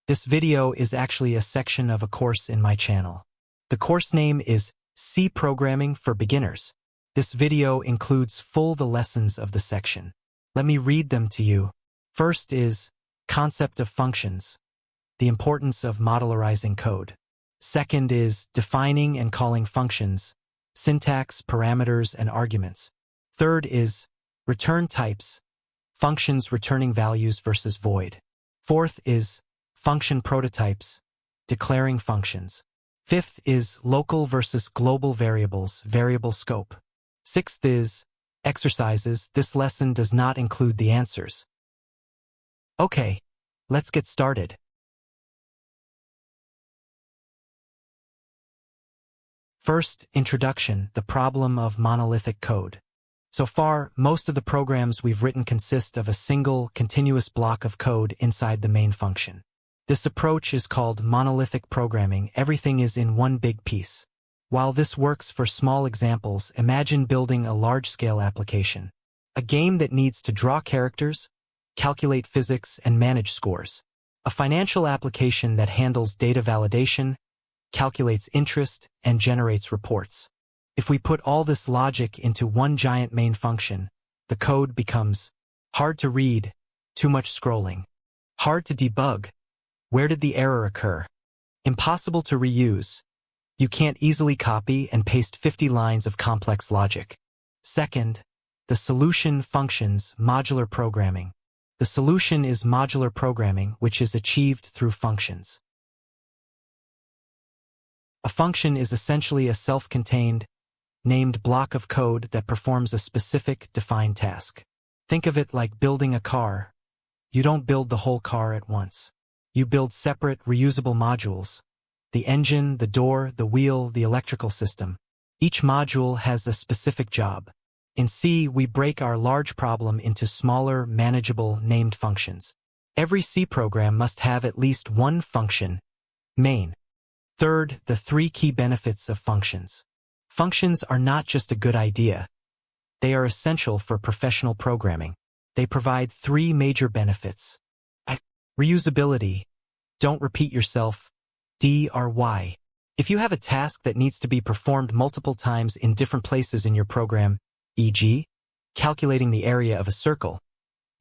This video is actually a section of a course in my channel. The course name is C Programming for Beginners. This video includes the lessons of the section. Let me read them to you. First is concept of functions, the importance of modularizing code. Second is defining and calling functions, syntax, parameters, and arguments. Third is return types, functions returning values versus void. Fourth is function prototypes, declaring functions. Fifth is local versus global variables, variable scope. Sixth is exercises. This lesson does not include the answers. Okay, let's get started. First, introduction, the problem of monolithic code. So far, most of the programs we've written consist of a single, continuous block of code inside the main function. This approach is called monolithic programming. Everything is in one big piece. While this works for small examples, imagine building a large-scale application. A game that needs to draw characters, calculate physics, and manage scores. A financial application that handles data validation, calculates interest, and generates reports. If we put all this logic into one giant main function, the code becomes hard to read, too much scrolling, hard to debug. Where did the error occur? Impossible to reuse. You can't easily copy and paste 50 lines of complex logic. Second, the solution functions, modular programming. The solution is modular programming, which is achieved through functions. A function is essentially a self-contained, named block of code that performs a specific, defined task. Think of it like building a car. You don't build the whole car at once. You build separate, reusable modules. The engine, the door, the wheel, the electrical system. Each module has a specific job. In C, we break our large problem into smaller, manageable, named functions. Every C program must have at least one function, main. Third, the three key benefits of functions. Functions are not just a good idea. They are essential for professional programming. They provide three major benefits. Reusability. Don't repeat yourself. D or Y. If you have a task that needs to be performed multiple times in different places in your program, e.g., calculating the area of a circle,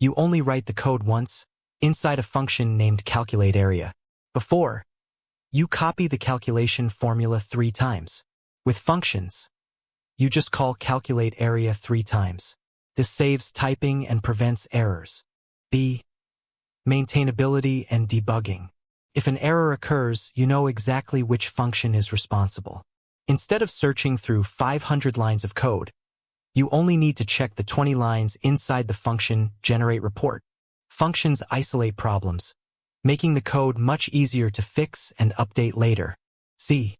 you only write the code once, inside a function named calculateArea. Before, you copy the calculation formula 3 times. With functions, you just call calculateArea 3 times. This saves typing and prevents errors. B. Maintainability and debugging. If an error occurs, you know exactly which function is responsible. Instead of searching through 500 lines of code, you only need to check the 20 lines inside the function generate report. Functions isolate problems, making the code much easier to fix and update later. C.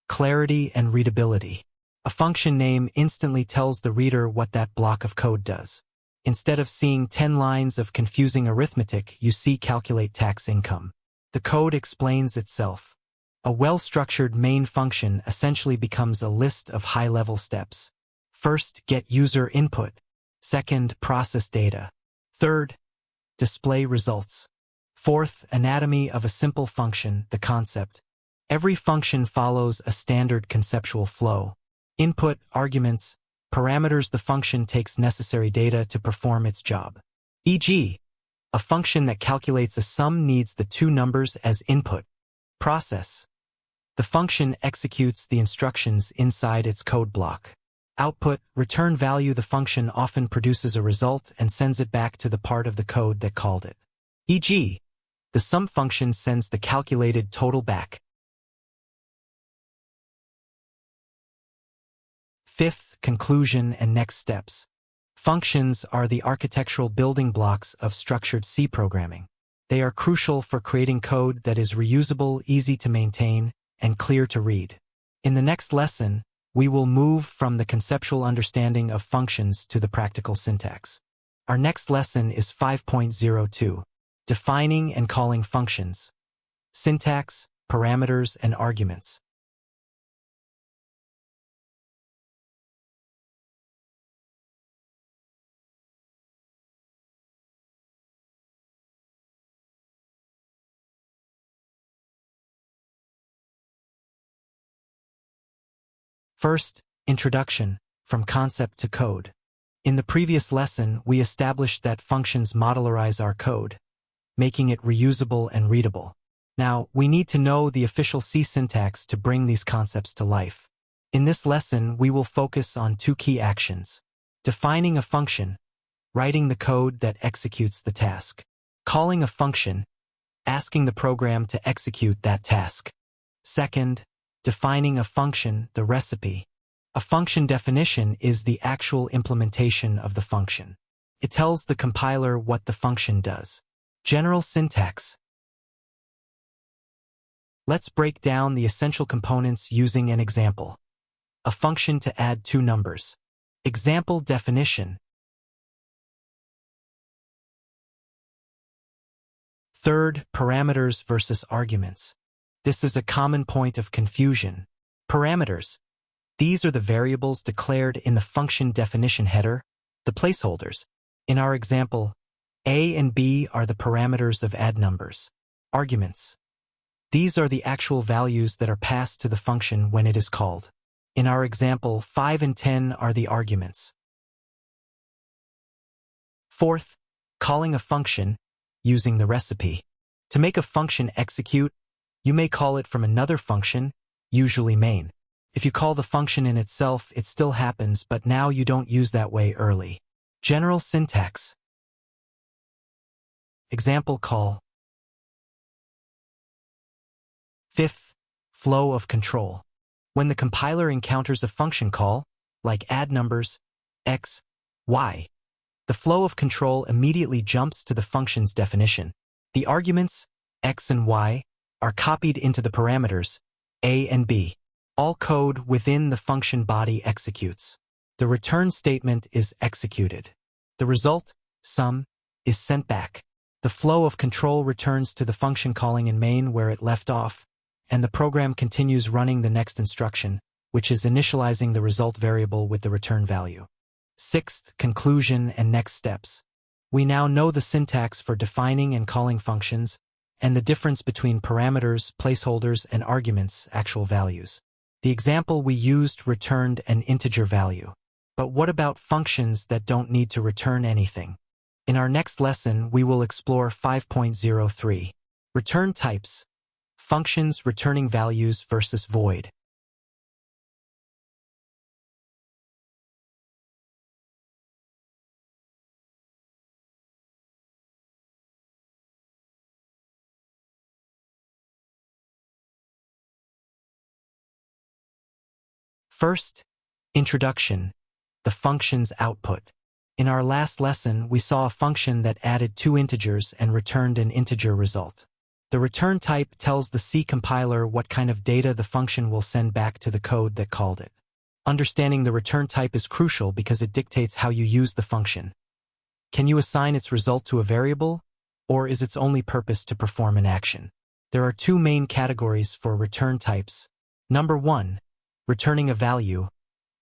Clarity and readability. A function name instantly tells the reader what that block of code does. Instead of seeing 10 lines of confusing arithmetic, you see calculate tax income. The code explains itself. A well-structured main function essentially becomes a list of high-level steps. First, get user input. Second, process data. Third, display results. Fourth, anatomy of a simple function, the concept. Every function follows a standard conceptual flow. Input, arguments, parameters. The function takes necessary data to perform its job. E.g., a function that calculates a sum needs the 2 numbers as input. Process. The function executes the instructions inside its code block. Output, return value. The function often produces a result and sends it back to the part of the code that called it. E.g., the sum function sends the calculated total back. Fifth, conclusion and next steps. Functions are the architectural building blocks of structured C programming. They are crucial for creating code that is reusable, easy to maintain, and clear to read. In the next lesson, we will move from the conceptual understanding of functions to the practical syntax. Our next lesson is 5.02, defining and calling functions, syntax, parameters, and arguments. First, introduction, from concept to code. In the previous lesson, we established that functions modularize our code, making it reusable and readable. Now, we need to know the official C syntax to bring these concepts to life. In this lesson, we will focus on two key actions: defining a function, writing the code that executes the task; calling a function, asking the program to execute that task. Second, defining a function, the recipe. A function definition is the actual implementation of the function. It tells the compiler what the function does. General syntax. Let's break down the essential components using an example. A function to add two numbers. Example definition. Third, parameters versus arguments. This is a common point of confusion. Parameters. These are the variables declared in the function definition header, the placeholders. In our example, A and B are the parameters of add numbers. Arguments. These are the actual values that are passed to the function when it is called. In our example, 5 and 10 are the arguments. Fourth, calling a function, using the recipe. To make a function execute, you may call it from another function, usually main. If you call the function in itself, it still happens, but now you don't use that way early. General syntax. Example call. Fifth, flow of control. When the compiler encounters a function call, like add numbers, x, y, the flow of control immediately jumps to the function's definition. The arguments, x and y, are copied into the parameters, a and b. All code within the function body executes. The return statement is executed. The result, sum, is sent back. The flow of control returns to the function calling in main where it left off, and the program continues running the next instruction, which is initializing the result variable with the return value. Sixth, conclusion and next steps. We now know the syntax for defining and calling functions, and the difference between parameters, placeholders, and arguments, actual values. The example we used returned an integer value. But what about functions that don't need to return anything? In our next lesson, we will explore 5.03. Return types. Functions returning values versus void. First, introduction, the function's output. In our last lesson, we saw a function that added two integers and returned an integer result. The return type tells the C compiler what kind of data the function will send back to the code that called it. Understanding the return type is crucial because it dictates how you use the function. Can you assign its result to a variable, or is its only purpose to perform an action? There are two main categories for return types. Number 1, returning a value,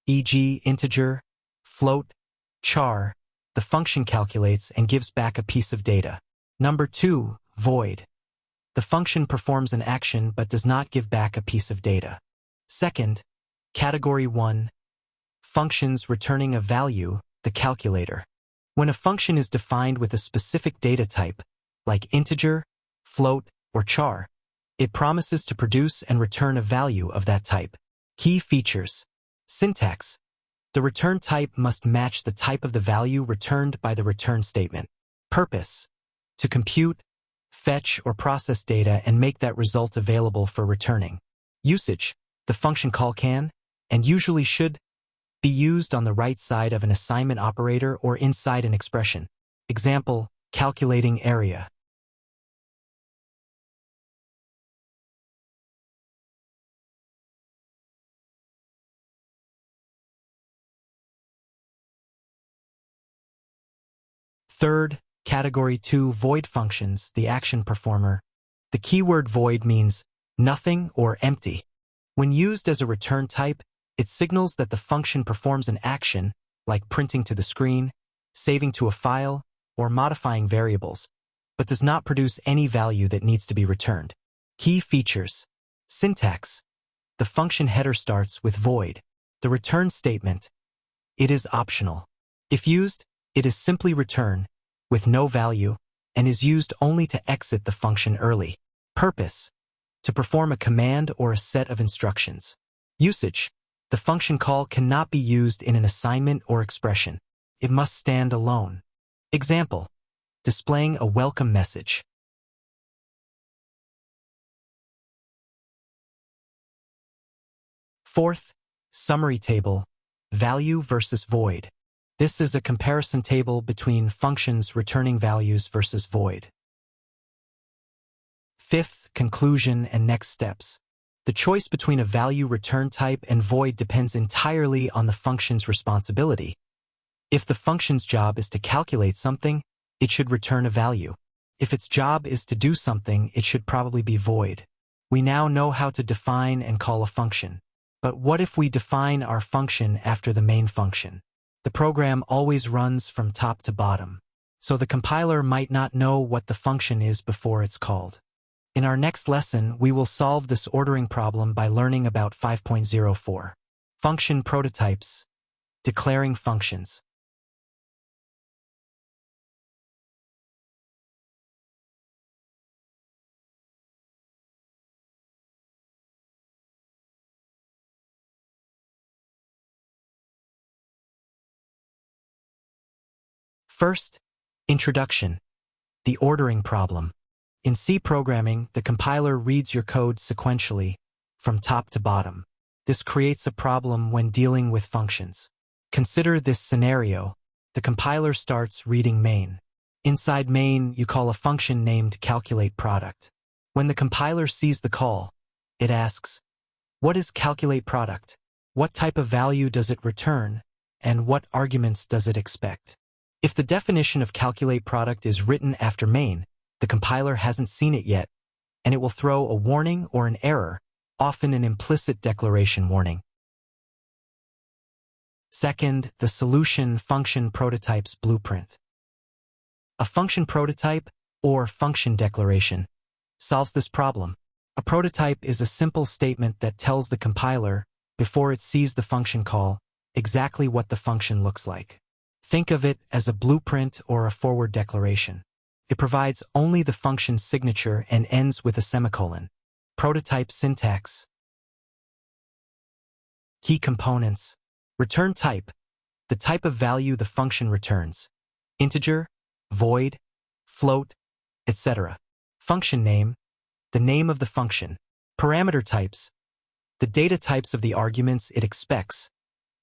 e.g. integer, float, char. The function calculates and gives back a piece of data. Number 2, void. The function performs an action but does not give back a piece of data. Second, category 1, functions returning a value, the calculator. When a function is defined with a specific data type, like integer, float, or char, it promises to produce and return a value of that type. Key features. Syntax. The return type must match the type of the value returned by the return statement. Purpose. To compute, fetch, or process data and make that result available for returning. Usage. The function call can, and usually should, be used on the right side of an assignment operator or inside an expression. Example, calculating area. Third, category 2, void functions, the action performer. The keyword void means nothing or empty. When used as a return type, it signals that the function performs an action, like printing to the screen, saving to a file, or modifying variables, but does not produce any value that needs to be returned. Key features. Syntax. The function header starts with void. The return statement. It is optional. If used, it is simply return, with no value, and is used only to exit the function early. Purpose. To perform a command or a set of instructions. Usage. The function call cannot be used in an assignment or expression. It must stand alone. Example. Displaying a welcome message. Fourth, summary table, value versus void. This is a comparison table between functions returning values versus void. Fifth, conclusion and next steps. The choice between a value return type and void depends entirely on the function's responsibility. If the function's job is to calculate something, it should return a value. If its job is to do something, it should probably be void. We now know how to define and call a function. But what if we define our function after the main function? The program always runs from top to bottom, so the compiler might not know what the function is before it's called. In our next lesson, we will solve this ordering problem by learning about 5.04. Function prototypes. Declaring functions. First, introduction. The ordering problem. In C programming, the compiler reads your code sequentially, from top to bottom. This creates a problem when dealing with functions. Consider this scenario. The compiler starts reading main. Inside main, you call a function named calculateProduct. When the compiler sees the call, it asks, what is calculateProduct? What type of value does it return? And what arguments does it expect? If the definition of calculateProduct is written after main, the compiler hasn't seen it yet, and it will throw a warning or an error, often an implicit declaration warning. Second, the solution function prototypes blueprint. A function prototype, or function declaration, solves this problem. A prototype is a simple statement that tells the compiler, before it sees the function call, exactly what the function looks like. Think of it as a blueprint or a forward declaration. It provides only the function's signature and ends with a semicolon. Prototype syntax. Key components. Return type. The type of value the function returns. Integer, void, float, etc. Function name. The name of the function. Parameter types. The data types of the arguments it expects.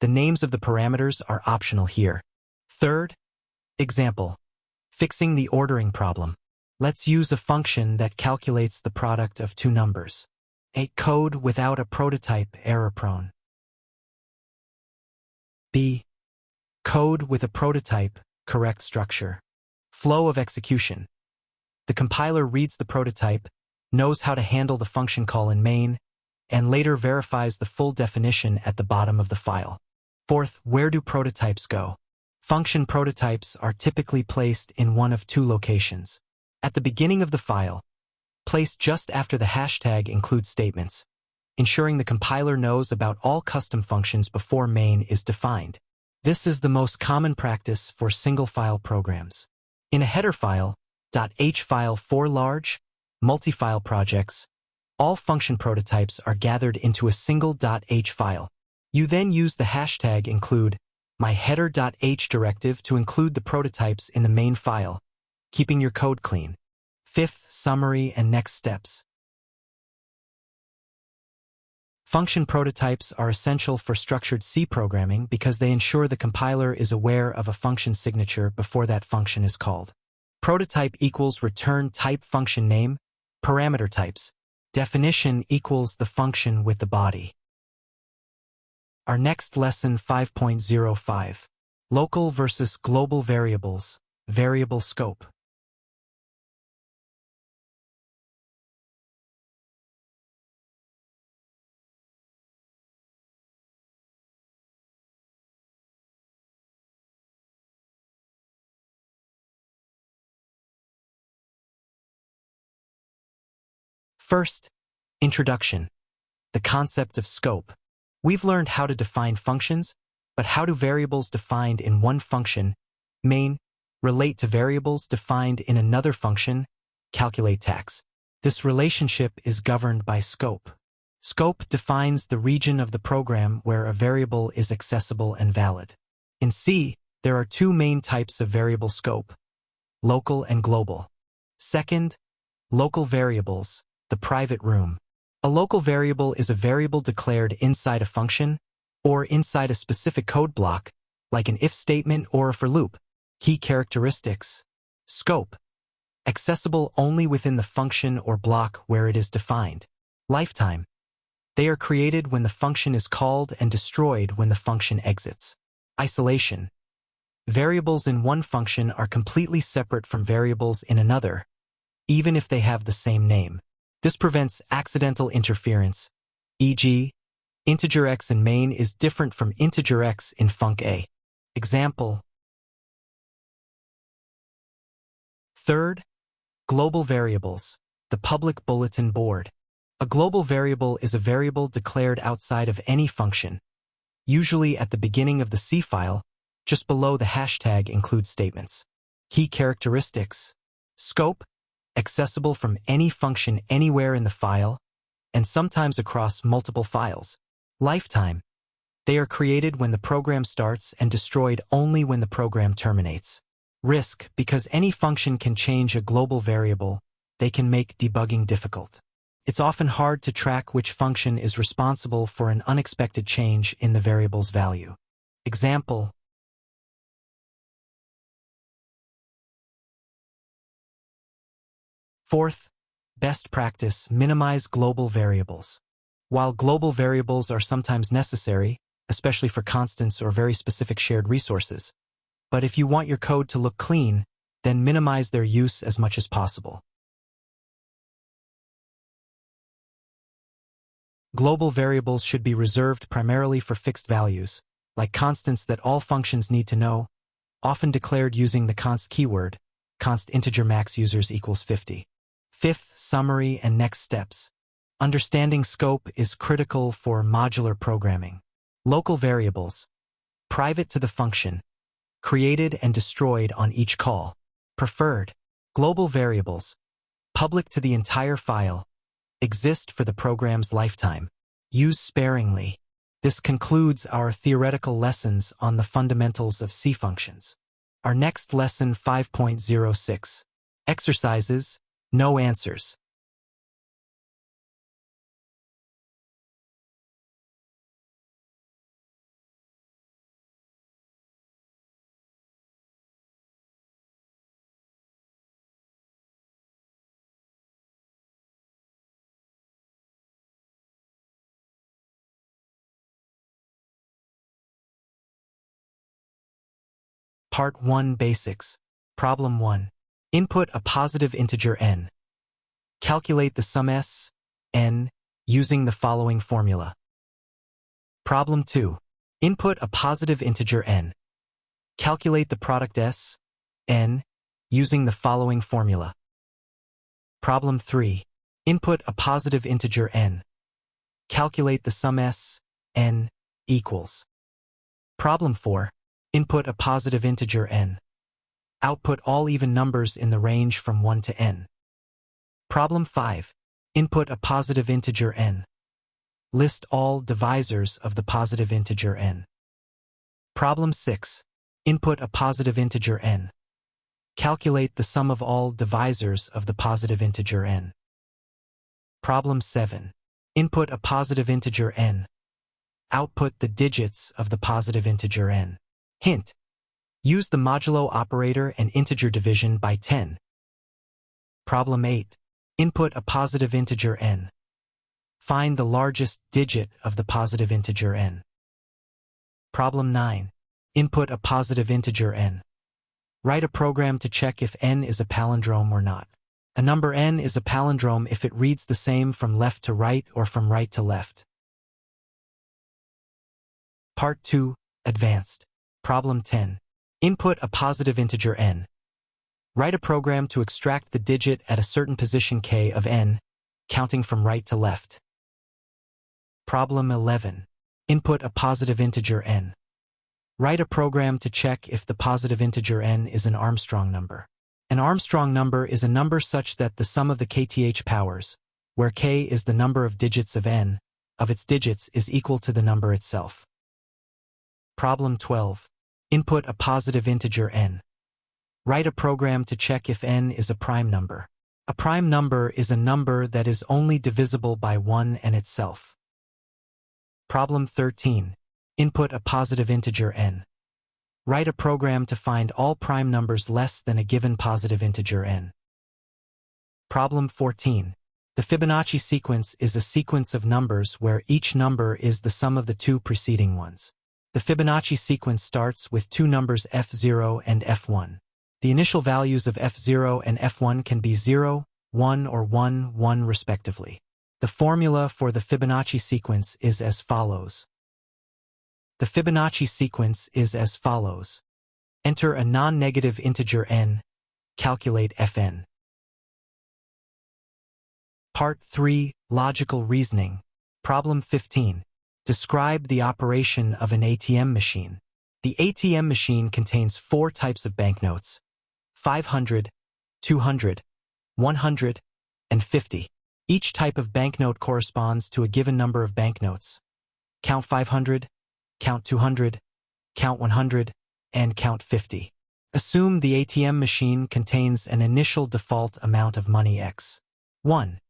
The names of the parameters are optional here. Third, example. Fixing the ordering problem. Let's use a function that calculates the product of two numbers. A code without a prototype error-prone. B. Code with a prototype, correct structure. Flow of execution. The compiler reads the prototype, knows how to handle the function call in main, and later verifies the full definition at the bottom of the file. Fourth, where do prototypes go? Function prototypes are typically placed in one of two locations. At the beginning of the file, placed just after the hashtag include statements, ensuring the compiler knows about all custom functions before main is defined. This is the most common practice for single-file programs. In a header file, .h file for large, multi-file projects, all function prototypes are gathered into a single .h file. You then use the hashtag include myHeader.h directive to include the prototypes in the main file, keeping your code clean. Fifth, summary and next steps. Function prototypes are essential for structured C programming because they ensure the compiler is aware of a function signature before that function is called. Prototype equals return type function name, parameter types. Definition equals the function with the body. Our next lesson 5.05. Local versus global variables, variable scope. First, introduction. The concept of scope. We've learned how to define functions, but how do variables defined in one function, main, relate to variables defined in another function, calculate tax? This relationship is governed by scope. Scope defines the region of the program where a variable is accessible and valid. In C, there are two main types of variable scope, local and global. Second, local variables, the private room. A local variable is a variable declared inside a function or inside a specific code block, like an if statement or a for loop. Key characteristics. Scope. Accessible only within the function or block where it is defined. Lifetime. They are created when the function is called and destroyed when the function exits. Isolation. Variables in one function are completely separate from variables in another, even if they have the same name. This prevents accidental interference, e.g., integer x in main is different from integer x in func A. Example. Third, global variables, the public bulletin board. A global variable is a variable declared outside of any function, usually at the beginning of the C file, just below the hashtag include statements. Key characteristics. Scope, accessible from any function anywhere in the file, and sometimes across multiple files. Lifetime. They are created when the program starts and destroyed only when the program terminates. Risk, because any function can change a global variable, they can make debugging difficult. It's often hard to track which function is responsible for an unexpected change in the variable's value. Example. Fourth, best practice, minimize global variables. While global variables are sometimes necessary, especially for constants or very specific shared resources, but if you want your code to look clean, then minimize their use as much as possible. Global variables should be reserved primarily for fixed values, like constants that all functions need to know, often declared using the const keyword, const integer max users equals 50. Fifth, summary and next steps. Understanding scope is critical for modular programming. Local variables, private to the function, created and destroyed on each call. Preferred. Global variables, public to the entire file, exist for the program's lifetime. Use sparingly. This concludes our theoretical lessons on the fundamentals of C functions. Our next lesson 5.06. Exercises, no answers. Part 1 Basics. Problem 1. Input a positive integer n. Calculate the sum s, n, using the following formula. Problem 2. Input a positive integer n. Calculate the product s, n, using the following formula. Problem 3. Input a positive integer n. Calculate the sum s, n, equals. Problem 4. Input a positive integer n. Output all even numbers in the range from 1 to n. Problem 5. Input a positive integer n. List all divisors of the positive integer n. Problem 6. Input a positive integer n. Calculate the sum of all divisors of the positive integer n. Problem 7. Input a positive integer n. Output the digits of the positive integer n. Hint. Use the modulo operator and integer division by 10. Problem 8. Input a positive integer n. Find the largest digit of the positive integer n. Problem 9. Input a positive integer n. Write a program to check if n is a palindrome or not. A number n is a palindrome if it reads the same from left to right or from right to left. Part 2. Advanced. Problem 10. Input a positive integer n. Write a program to extract the digit at a certain position k of n, counting from right to left. Problem 11. Input a positive integer n. Write a program to check if the positive integer n is an Armstrong number. An Armstrong number is a number such that the sum of the kth powers, where k is the number of digits of n, of its digits is equal to the number itself. Problem 12. Input a positive integer n. Write a program to check if n is a prime number. A prime number is a number that is only divisible by 1 and itself. Problem 13. Input a positive integer n. Write a program to find all prime numbers less than a given positive integer n. Problem 14. The Fibonacci sequence is a sequence of numbers where each number is the sum of the two preceding ones. The Fibonacci sequence starts with two numbers f0 and f1. The initial values of f0 and f1 can be 0, 1 or 1, 1 respectively. The formula for the Fibonacci sequence is as follows. The Fibonacci sequence is as follows. Enter a non-negative integer n. Calculate fn. Part 3. Logical Reasoning. Problem 15. Describe the operation of an ATM machine. The ATM machine contains 4 types of banknotes: 500, 200, 100, and 50. Each type of banknote corresponds to a given number of banknotes. Count 500, count 200, count 100, and count 50. Assume the ATM machine contains an initial default amount of money x. 1.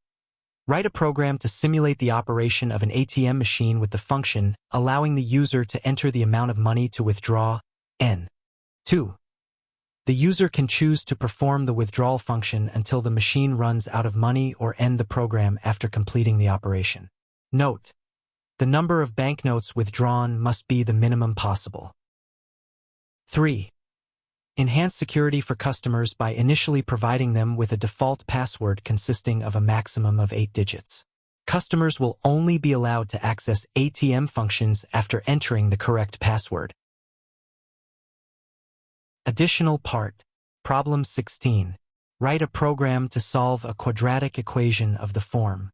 Write a program to simulate the operation of an ATM machine with the function allowing the user to enter the amount of money to withdraw, n. 2. The user can choose to perform the withdrawal function until the machine runs out of money or end the program after completing the operation. Note: the number of banknotes withdrawn must be the minimum possible. 3. Enhance security for customers by initially providing them with a default password consisting of a maximum of 8 digits. Customers will only be allowed to access ATM functions after entering the correct password. Additional part. Problem 16. Write a program to solve a quadratic equation of the form